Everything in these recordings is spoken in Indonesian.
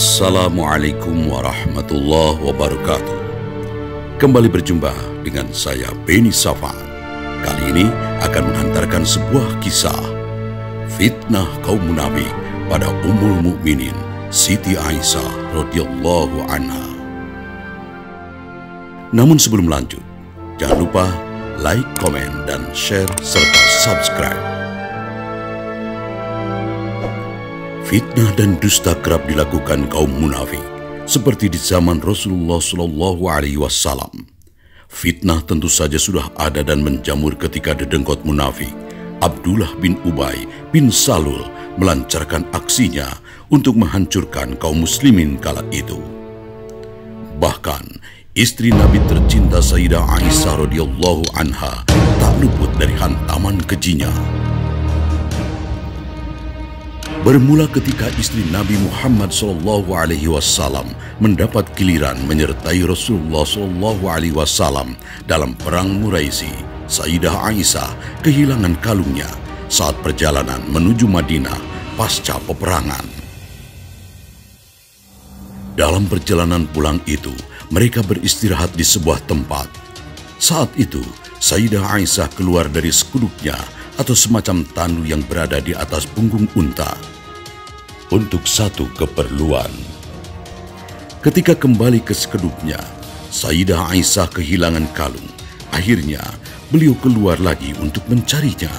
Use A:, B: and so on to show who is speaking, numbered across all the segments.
A: Assalamualaikum warahmatullahi wabarakatuh. Kembali berjumpa dengan saya Beni Safwan. Kali ini akan menghantarkan sebuah kisah fitnah kaum munafik pada Ummul Mukminin Siti Aisyah radhiyallahu anha. Namun sebelum lanjut, jangan lupa like, komen, dan share serta subscribe. Fitnah dan dusta kerap dilakukan kaum munafik, seperti di zaman Rasulullah SAW. Fitnah tentu saja sudah ada dan menjamur ketika dedengkot munafik Abdullah bin Ubay bin Salul melancarkan aksinya untuk menghancurkan kaum muslimin kala itu. Bahkan istri Nabi tercinta Sayyidah Aisyah radhiyallahu anha tak luput dari hantaman kejinya. Bermula ketika istri Nabi Muhammad SAW mendapat giliran menyertai Rasulullah SAW dalam perang Muraisi, Sayyidah Aisyah kehilangan kalungnya saat perjalanan menuju Madinah pasca peperangan. Dalam perjalanan pulang itu, mereka beristirahat di sebuah tempat. Saat itu, Sayyidah Aisyah keluar dari sekuduknya atau semacam tandu yang berada di atas punggung unta untuk satu keperluan. Ketika kembali ke sekedupnya, Sayyidah Aisyah kehilangan kalung. Akhirnya, beliau keluar lagi untuk mencarinya.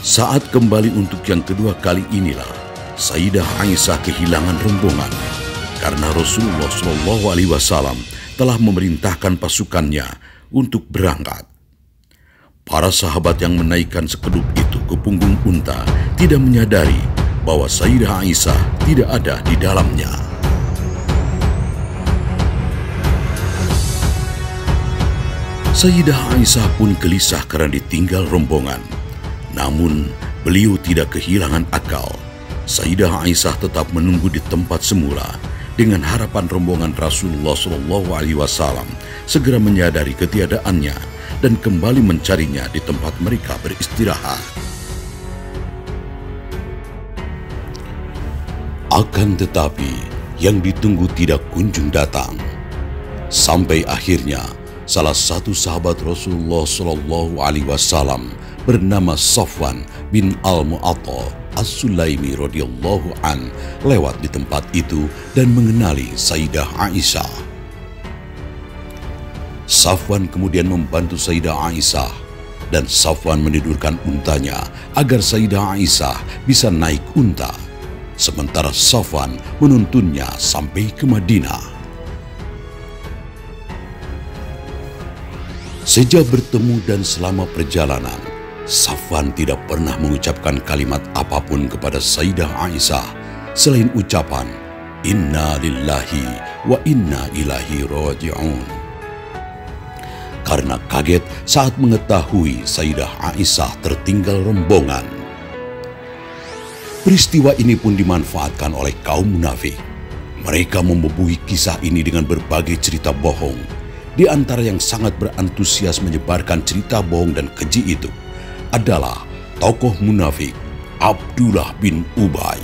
A: Saat kembali untuk yang kedua kali inilah, Sayyidah Aisyah kehilangan rombongan karena Rasulullah SAW telah memerintahkan pasukannya untuk berangkat. Para sahabat yang menaikkan sekedup itu ke punggung unta tidak menyadari bahwa Sayyidah Aisyah tidak ada di dalamnya. Sayyidah Aisyah pun gelisah karena ditinggal rombongan. Namun, beliau tidak kehilangan akal. Sayyidah Aisyah tetap menunggu di tempat semula dengan harapan rombongan Rasulullah SAW segera menyadari ketiadaannya dan kembali mencarinya di tempat mereka beristirahat. Akan tetapi, yang ditunggu tidak kunjung datang. Sampai akhirnya, salah satu sahabat Rasulullah SAW bernama Safwan bin Al-Mu'atta As-Sulaimi radhiyallahu an lewat di tempat itu dan mengenali Sayyidah Aisyah. Safwan kemudian membantu Sayyidah Aisyah dan Safwan menidurkan untanya agar Sayyidah Aisyah bisa naik unta, sementara Safwan menuntunnya sampai ke Madinah. Sejak bertemu dan selama perjalanan, Safwan tidak pernah mengucapkan kalimat apapun kepada Sayyidah Aisyah selain ucapan Inna lillahi wa inna ilaihi raji'un. Karena kaget saat mengetahui Sayyidah Aisyah tertinggal rombongan. Peristiwa ini pun dimanfaatkan oleh kaum munafik. Mereka membubuhi kisah ini dengan berbagai cerita bohong. Di antara yang sangat berantusias menyebarkan cerita bohong dan keji itu adalah tokoh munafik Abdullah bin Ubay.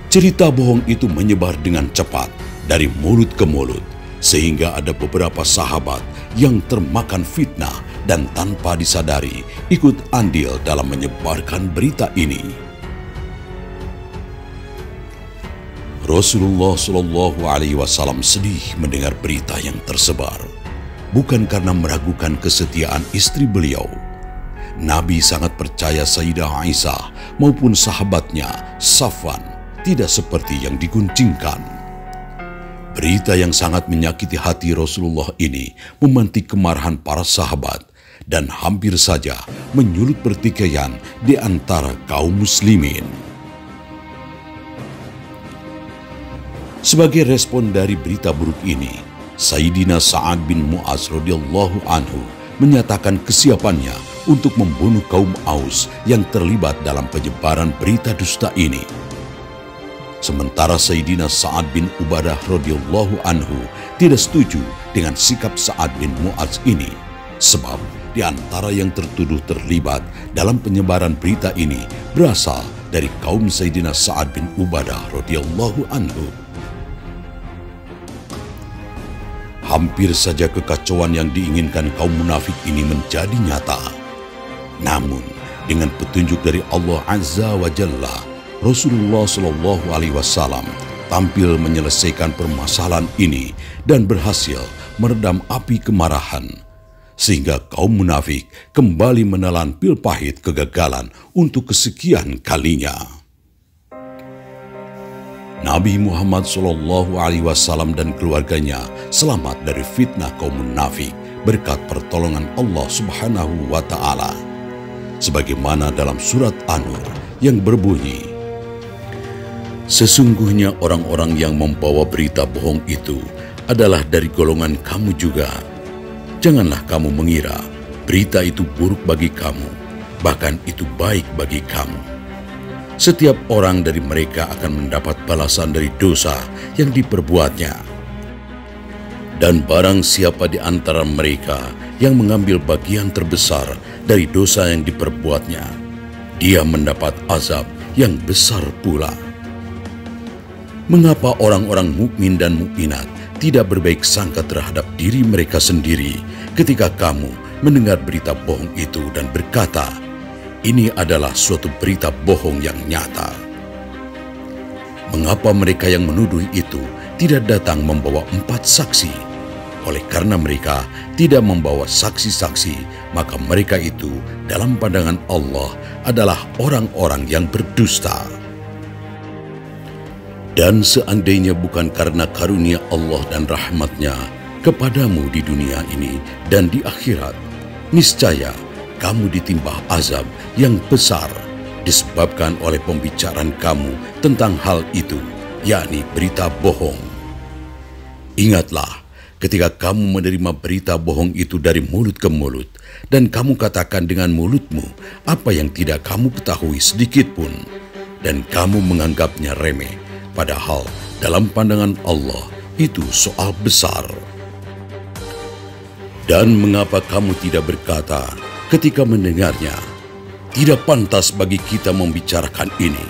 A: Cerita bohong itu menyebar dengan cepat dari mulut ke mulut, sehingga ada beberapa sahabat yang termakan fitnah dan tanpa disadari ikut andil dalam menyebarkan berita ini. Rasulullah SAW sedih mendengar berita yang tersebar, bukan karena meragukan kesetiaan istri beliau. Nabi sangat percaya Sayyidah Aisyah maupun sahabatnya Safwan tidak seperti yang diguncingkan. Berita yang sangat menyakiti hati Rasulullah ini memantik kemarahan para sahabat dan hampir saja menyulut pertikaian di antara kaum muslimin. Sebagai respon dari berita buruk ini, Sayyidina Sa'ad bin Mu'az radhiyallahu anhu menyatakan kesiapannya untuk membunuh kaum Aus yang terlibat dalam penyebaran berita dusta ini. Sementara Sayyidina Sa'ad bin Ubadah radhiyallahu anhu tidak setuju dengan sikap Sa'ad bin Mu'az ini, sebab di antara yang tertuduh terlibat dalam penyebaran berita ini berasal dari kaum Sayyidina Sa'ad bin Ubadah radhiyallahu anhu. Hampir saja kekacauan yang diinginkan kaum munafik ini menjadi nyata. Namun, dengan petunjuk dari Allah Azza wa Jalla, Rasulullah Shallallahu Alaihi Wasallam tampil menyelesaikan permasalahan ini dan berhasil meredam api kemarahan, sehingga kaum munafik kembali menelan pil pahit kegagalan untuk kesekian kalinya. Nabi Muhammad SAW dan keluarganya selamat dari fitnah kaum munafik berkat pertolongan Allah Subhanahu wa Ta'ala. Sebagaimana dalam surat An-Nur yang berbunyi, sesungguhnya orang-orang yang membawa berita bohong itu adalah dari golongan kamu juga. Janganlah kamu mengira berita itu buruk bagi kamu, bahkan itu baik bagi kamu. Setiap orang dari mereka akan mendapat balasan dari dosa yang diperbuatnya. Dan barang siapa di antara mereka yang mengambil bagian terbesar dari dosa yang diperbuatnya, dia mendapat azab yang besar pula. Mengapa orang-orang mukmin dan mukminat tidak berbaik sangka terhadap diri mereka sendiri ketika kamu mendengar berita bohong itu dan berkata, ini adalah suatu berita bohong yang nyata? Mengapa mereka yang menuduh itu tidak datang membawa 4 saksi? Oleh karena mereka tidak membawa saksi-saksi, maka mereka itu dalam pandangan Allah adalah orang-orang yang berdusta. Dan seandainya bukan karena karunia Allah dan rahmatnya kepadamu di dunia ini dan di akhirat, niscaya kamu ditimpa azab yang besar disebabkan oleh pembicaraan kamu tentang hal itu, yakni berita bohong. Ingatlah ketika kamu menerima berita bohong itu dari mulut ke mulut, dan kamu katakan dengan mulutmu apa yang tidak kamu ketahui sedikit pun, dan kamu menganggapnya remeh, padahal dalam pandangan Allah itu soal besar. Dan mengapa kamu tidak berkata ketika mendengarnya, tidak pantas bagi kita membicarakan ini.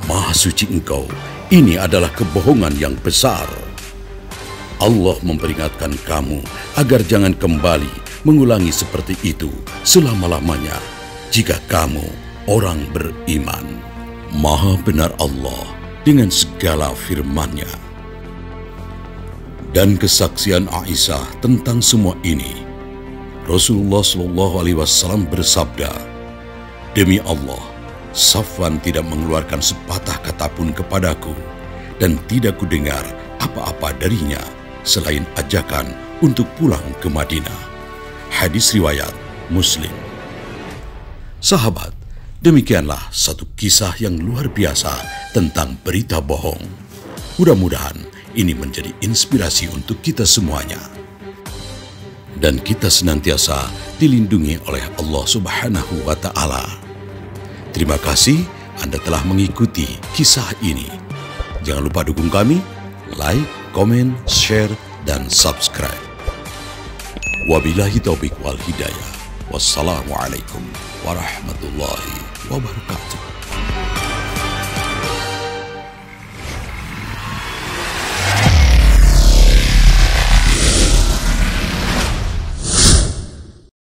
A: Maha suci Engkau, ini adalah kebohongan yang besar. Allah memperingatkan kamu agar jangan kembali mengulangi seperti itu selama-lamanya jika kamu orang beriman. Maha benar Allah dengan segala firman-Nya. Dan kesaksian Aisyah tentang semua ini, Rasulullah SAW bersabda, demi Allah, Safwan tidak mengeluarkan sepatah kata pun kepadaku, dan tidak kudengar apa-apa darinya selain ajakan untuk pulang ke Madinah. Hadis riwayat Muslim. Sahabat, demikianlah satu kisah yang luar biasa tentang berita bohong. Mudah-mudahan ini menjadi inspirasi untuk kita semuanya, dan kita senantiasa dilindungi oleh Allah Subhanahu wa Ta'ala. Terima kasih Anda telah mengikuti kisah ini. Jangan lupa dukung kami, like, komen, share, dan subscribe. Wabillahi taufiq wal hidayah. Wassalamualaikum warahmatullahi wabarakatuh.